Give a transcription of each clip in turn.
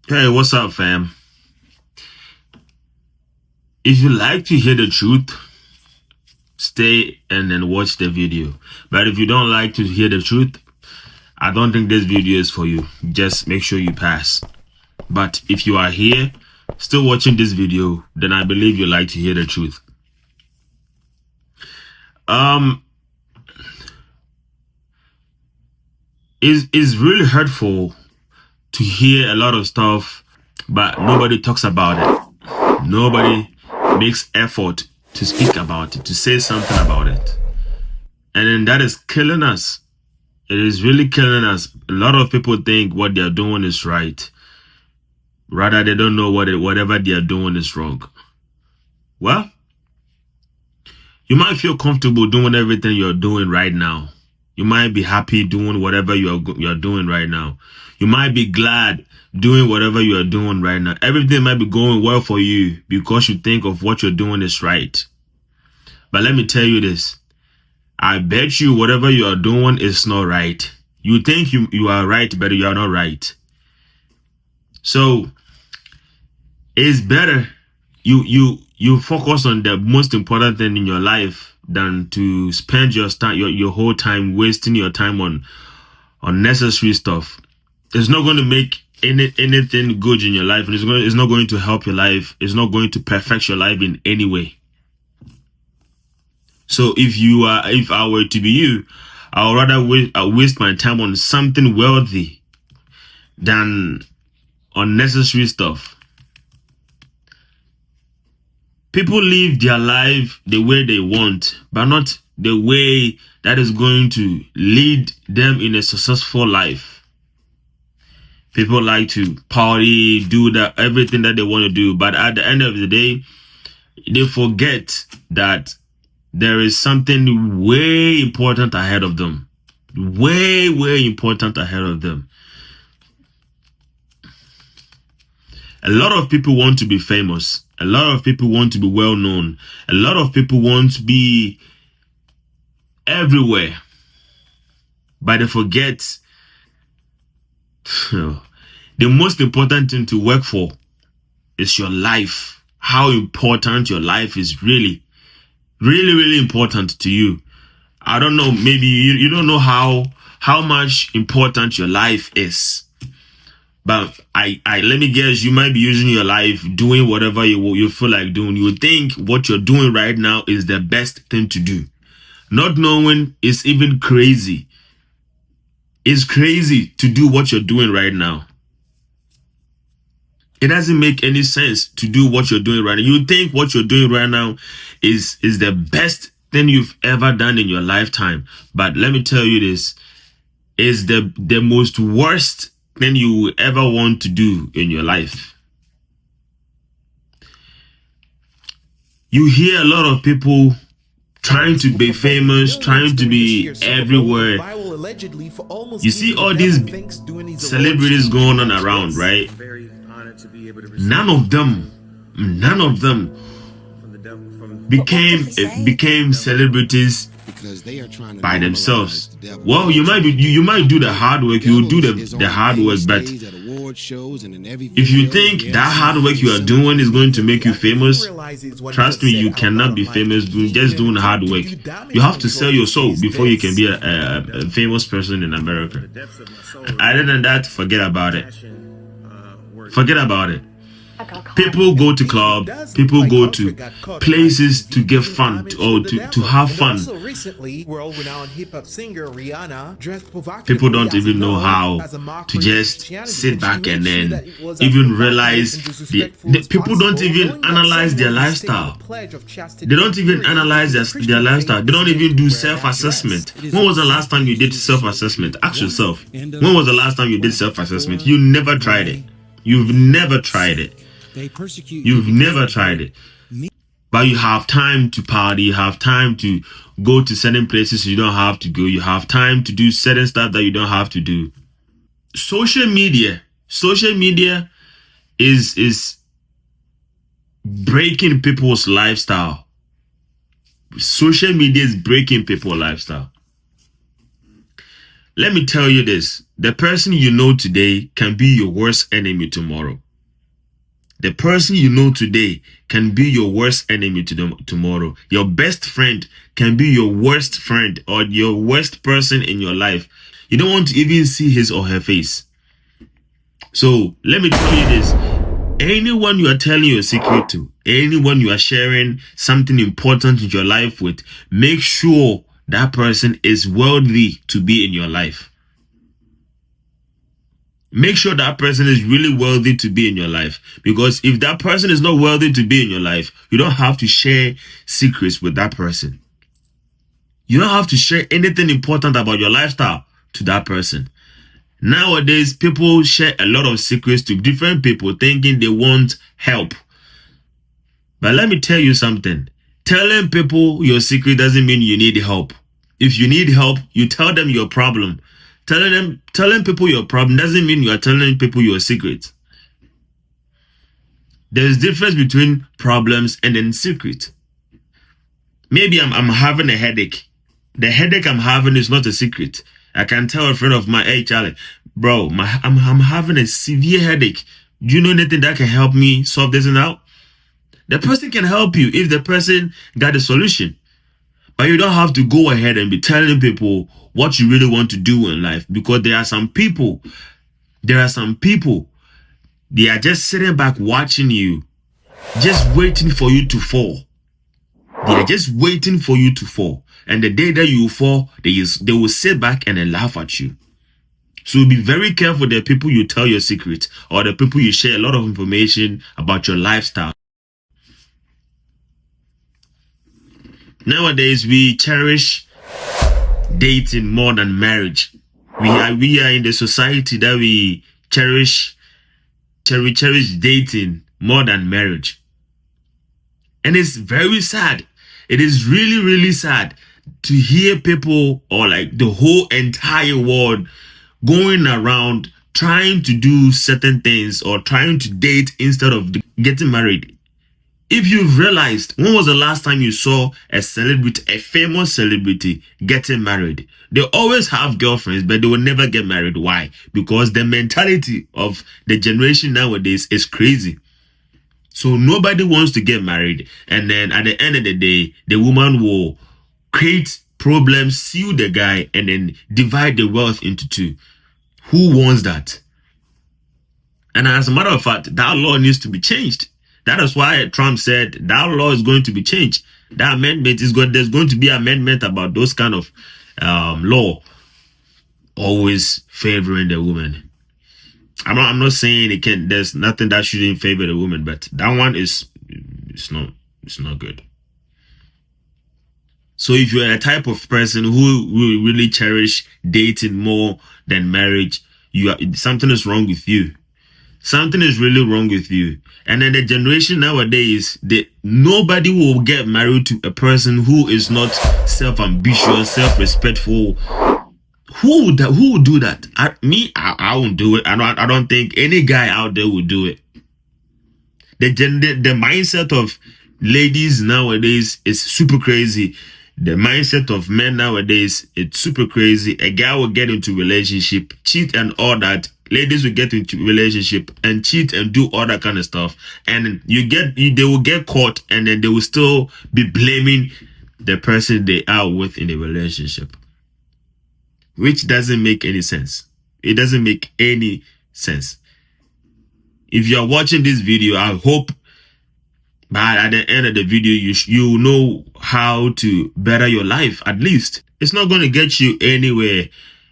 Hey, what's up, fam? If you like to hear the truth, stay and then watch the video. But if you don't like to hear the truth, I don't think this video is for you. Just make sure you pass. But if you are here, still watching this video, then I believe you like to hear the truth. It's really hurtful to hear a lot of stuff, but nobody talks about it. Nobody makes effort to speak about it, to say something about it. And then that is killing us. It is really killing us. A lot of people think what they're doing is right. Rather, they don't know whatever they're doing is wrong. Well, you might feel comfortable doing everything you're doing right now. You might be happy doing whatever you're doing right now. You might be glad doing whatever you're doing right now. Everything might be going well for you because you think of what you're doing is right. But let me tell you this. I bet you whatever you are doing is not right. You think you are right, but you are not right. So it's better you focus on the most important thing in your life than to spend your whole time wasting your time on unnecessary stuff. It's not going to make anything good in your life. It's not going to help your life. It's not going to perfect your life in any way. So if I were to be you, I would rather waste my time on something wealthy than unnecessary stuff. People live their life the way they want, but not the way that is going to lead them in a successful life. People like to party, do everything that they want to do, but at the end of the day, they forget that there is something way important ahead of them. Way, way important ahead of them. A lot of people want to be famous. A lot of people want to be well known. A lot of people want to be everywhere. But they forget the most important thing to work for is your life. How important your life is really important to you. I don't know, maybe you don't know how much important your life is. But I let me guess, you might be using your life doing whatever you feel like doing. You would think what you're doing right now is the best thing to do. Not knowing is even crazy. It's crazy to do what you're doing right now. It doesn't make any sense to do what you're doing right now. You think what you're doing right now is the best thing you've ever done in your lifetime. But let me tell you this, is the most worst thing you ever want to do in your life. You hear a lot of people trying to be famous, trying to be everywhere. You see all these celebrities going on around, right? None of them became celebrities by themselves. Well, you might do the hard work. You will do the hard work, but if you think that hard work you are doing is going to make you famous, trust me, you cannot be famous just doing hard work. You have to sell your soul before you can be a famous person in America. Other than that, forget about it. Forget about it. People go to clubs, people go to places to get fun or to have fun. People don't even know how to just sit back and then even realize people don't even analyze their lifestyle. They don't even analyze their lifestyle. They don't even do self-assessment. When was the last time you did self-assessment? Ask yourself. When was the last time you did self-assessment? You never tried it. You've never tried it. You've never tried it. But you have time to party. You have time to go to certain places you don't have to go. You have time to do certain stuff that you don't have to do. Social media is breaking people's lifestyle. Social media is breaking people's lifestyle. Let me tell you this. The person you know today can be your worst enemy tomorrow. The person you know today can be your worst enemy tomorrow. Your best friend can be your worst friend or your worst person in your life. You don't want to even see his or her face. So let me tell you this. Anyone you are telling your secret to, anyone you are sharing something important in your life with, make sure that person is worthy to be in your life. Make sure that person is really worthy to be in your life. Because if that person is not worthy to be in your life, you don't have to share secrets with that person. You don't have to share anything important about your lifestyle to that person. Nowadays, people share a lot of secrets to different people thinking they want help. But let me tell you something. Telling people your secret doesn't mean you need help. If you need help, you tell them your problem. Telling people your problem doesn't mean you are telling people your secret. There's difference between problems and then secret. Maybe I'm having a headache. The headache I'm having is not a secret. I can tell a friend of mine, hey Charlie, bro, I'm having a severe headache. Do you know anything that can help me solve this now? The person can help you if the person got a solution. But you don't have to go ahead and be telling people what you really want to do in life, because there are some people, they are just sitting back watching you, just waiting for you to fall. They are just waiting for you to fall. And the day that you fall, they will sit back and then laugh at you. So be very careful the people you tell your secret or the people you share a lot of information about your lifestyle. Nowadays, we cherish dating more than marriage. We are in the society that we cherish dating more than marriage. And it's very sad. It is really, really sad to hear people or like the whole entire world going around trying to do certain things or trying to date instead of getting married. If you've realized, when was the last time you saw a celebrity, a famous celebrity getting married? They always have girlfriends, but they will never get married. Why? Because the mentality of the generation nowadays is crazy. So nobody wants to get married. And then at the end of the day, the woman will create problems, sue the guy, and then divide the wealth into two. Who wants that? And as a matter of fact, that law needs to be changed. That is why Trump said that law is going to be changed. That amendment is good. There's going to be amendment about those kind of law always favoring the woman. I'm not saying it can. There's nothing that shouldn't favor the woman, but that one it's not good. So if you're a type of person who will really cherish dating more than marriage, something is wrong with you. Something is really wrong with you. And then the generation nowadays, nobody will get married to a person who is not self-ambitious, self-respectful. Who would do that? I won't do it. I don't think any guy out there would do it. The mindset of ladies nowadays is super crazy. The mindset of men nowadays, it's super crazy. A guy will get into relationship, cheat and all that. Ladies will get into relationship and cheat and do all that kind of stuff. And they will get caught, and then they will still be blaming the person they are with in the relationship. Which doesn't make any sense. It doesn't make any sense. If you are watching this video, I hope by at the end of the video, you know how to better your life. At least it's not going to get you anywhere.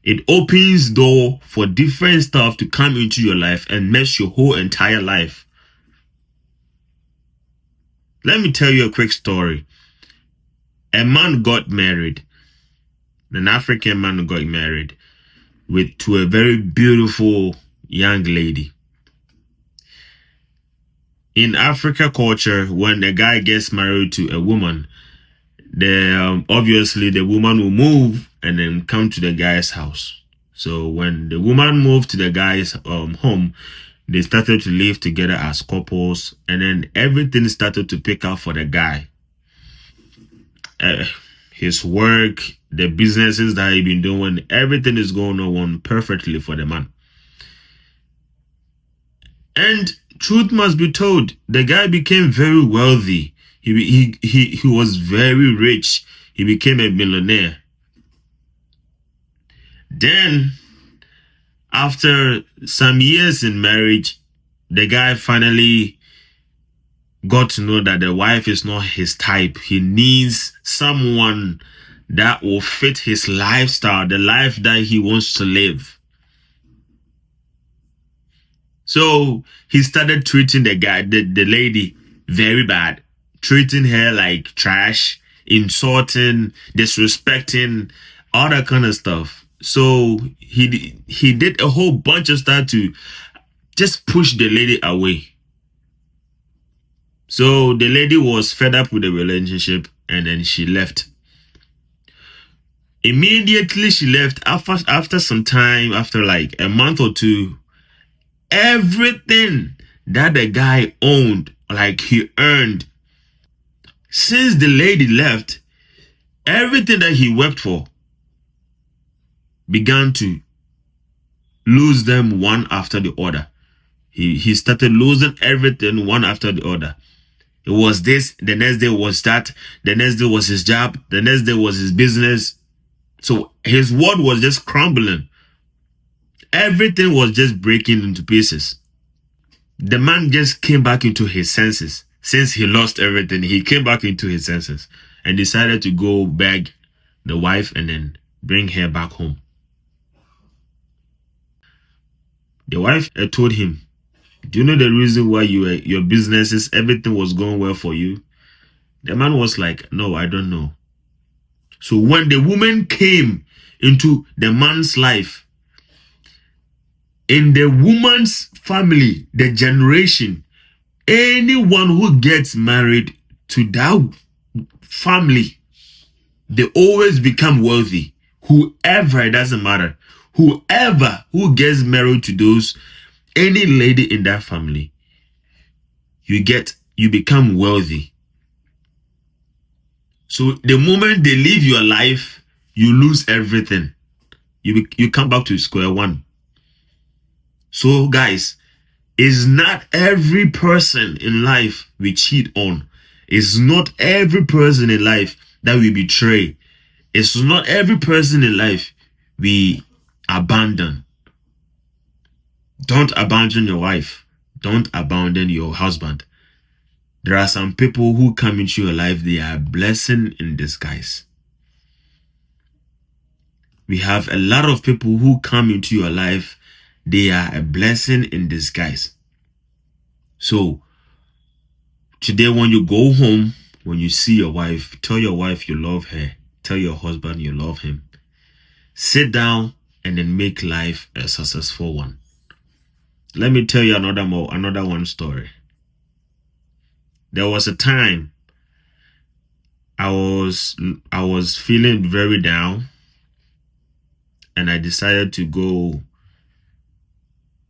It opens door for different stuff to come into your life and mess your whole entire life. Let me tell you a quick story. A man got married. An African man got married to a very beautiful young lady. In Africa culture, when a guy gets married to a woman, obviously the woman will move and then come to the guy's house. So when the woman moved to the guy's home, they started to live together as couples, and then everything started to pick up for the guy. His work, the businesses that he been doing, everything is going on perfectly for the man. And truth must be told, the guy became very wealthy. He was very rich. He became a millionaire. Then, after some years in marriage, the guy finally got to know that the wife is not his type. He needs someone that will fit his lifestyle, the life that he wants to live. So he started treating the lady very bad, treating her like trash, insulting, disrespecting, all that kind of stuff. So he did a whole bunch of stuff to just push the lady away. So the lady was fed up with the relationship and then she left. Immediately she left, after some time, after like a month or two, everything that the guy owned, like he earned, since the lady left, everything that he worked for began to lose them one after the other. He started losing everything one after the other. It was this, the next day was that, the next day was his job, the next day was his business. So his world was just crumbling. Everything was just breaking into pieces. The man just came back into his senses. Since he lost everything, he came back into his senses and decided to go beg the wife and then bring her back home. The wife told him, "Do you know the reason why your businesses, everything was going well for you?" The man was like, "No, I don't know." So when the woman came into the man's life, in the woman's family, the generation, anyone who gets married to that family, they always become wealthy. Whoever, it doesn't matter. Whoever who gets married to any lady in that family, you become wealthy. So the moment they leave your life, you lose everything. You come back to square one. So guys, it's not every person in life we cheat on. It's not every person in life that we betray. It's not every person in life we abandon. Don't abandon your wife. Don't abandon your husband. There are some people who come into your life, they are a blessing in disguise. We have a lot of people who come into your life, they are a blessing in disguise. So, today when you go home, when you see your wife, tell your wife you love her. Tell your husband you love him. Sit down and then make life a successful one. Let me tell you another one story. There was a time I was feeling very down, and I decided to go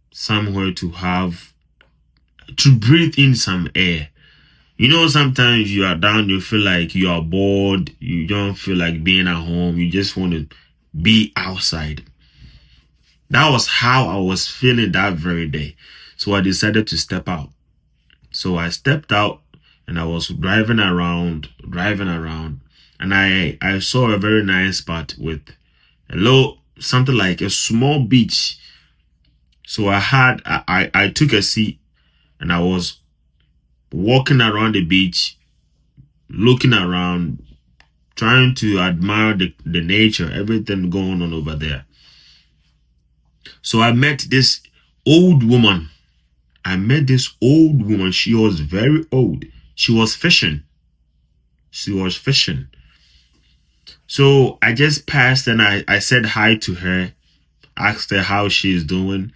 somewhere to breathe in some air. You know, sometimes you are down, you feel like you are bored, you don't feel like being at home, you just want to be outside. That was how I was feeling that very day. So I decided to step out. So I stepped out and I was driving around, and I saw a very nice spot with something like a small beach. So I took a seat and I was walking around the beach, looking around, trying to admire the nature, everything going on over there. So I met this old woman. She was very old. She was fishing. So I just passed and I said hi to her, asked her how she's doing.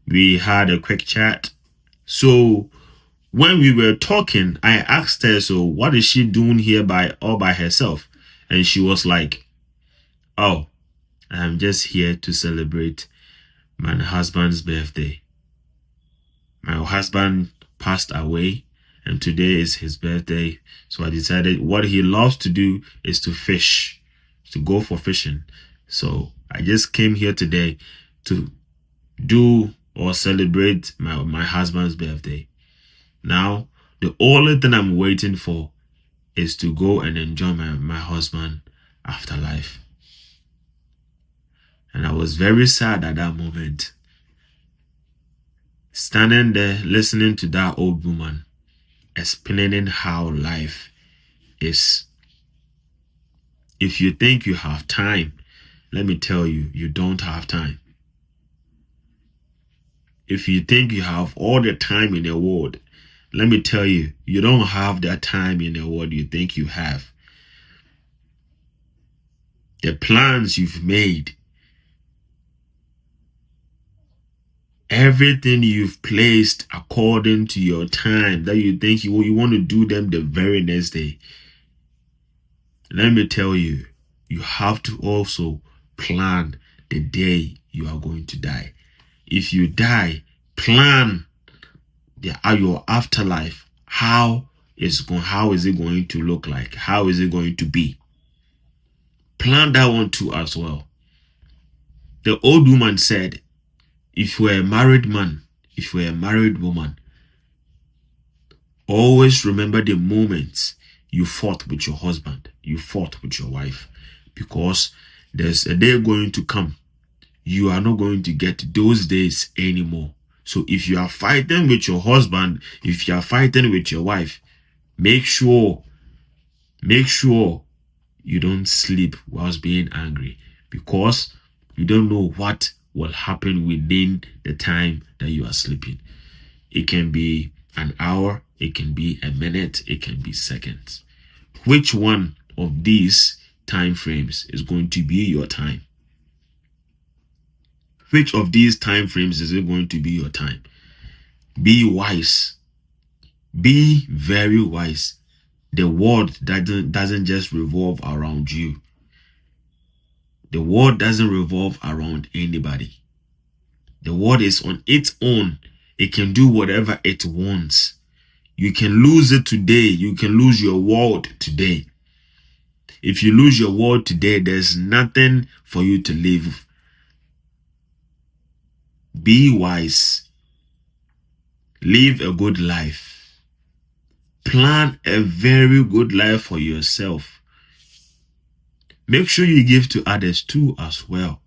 We had a quick chat. So when we were talking, I asked her, so what is she doing here all by herself? And she was like, "Oh, I'm just here to celebrate my husband's birthday. My husband passed away and today is his birthday. So I decided what he loves to do is to fish. to go for fishing. So I just came here today to do or celebrate my husband's birthday. Now, the only thing I'm waiting for is to go and enjoy my husband afterlife. And I was very sad at that moment. Standing there listening to that old woman explaining how life is. If you think you have time, let me tell you, you don't have time. If you think you have all the time in the world, let me tell you, you don't have that time in the world you think you have. The plans you've made, everything you've placed according to your time that you think you want to do them the very next day. Let me tell you, you have to also plan the day you are going to die. If you die, plan your afterlife. How is it going to look like? How is it going to be? Plan that one too as well. The old woman said, if you're a married man, if you're a married woman, always remember the moments you fought with your husband, you fought with your wife, because there's a day going to come. You are not going to get those days anymore. So if you are fighting with your husband, if you are fighting with your wife, make sure you don't sleep whilst being angry, because you don't know what will happen within the time that you are sleeping. It can be an hour, it can be a minute, it can be seconds. Which one of these time frames is going to be your time? Which of these time frames is it going to be your time? Be wise. Be very wise. The world doesn't just revolve around you. The world doesn't revolve around anybody. The world is on its own. It can do whatever it wants. You can lose it today. You can lose your world today. If you lose your world today, there's nothing for you to live. Be wise. Live a good life. Plan a very good life for yourself. Make sure you give to others too as well,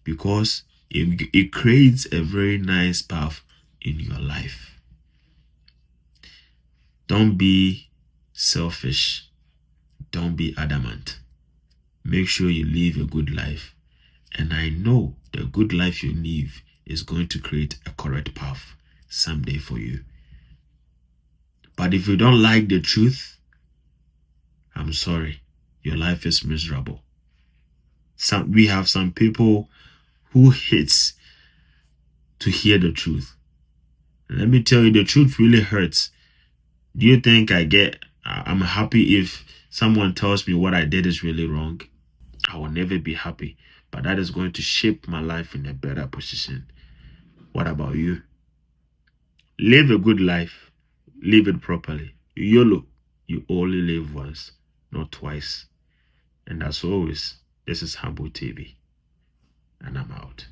because it creates a very nice path in your life. Don't be selfish. Don't be adamant. Make sure you live a good life. And I know the good life you live is going to create a correct path someday for you. But if you don't like the truth, I'm sorry, your life is miserable. We have some people who hates to hear the truth. Let me tell you, the truth really hurts. Do you think I'm happy if someone tells me what I did is really wrong? I will never be happy, but that is going to shape my life in a better position. What about you? Live a good life. Live it properly. YOLO. You only live once, not twice. And as always, this is Humble TV, and I'm out.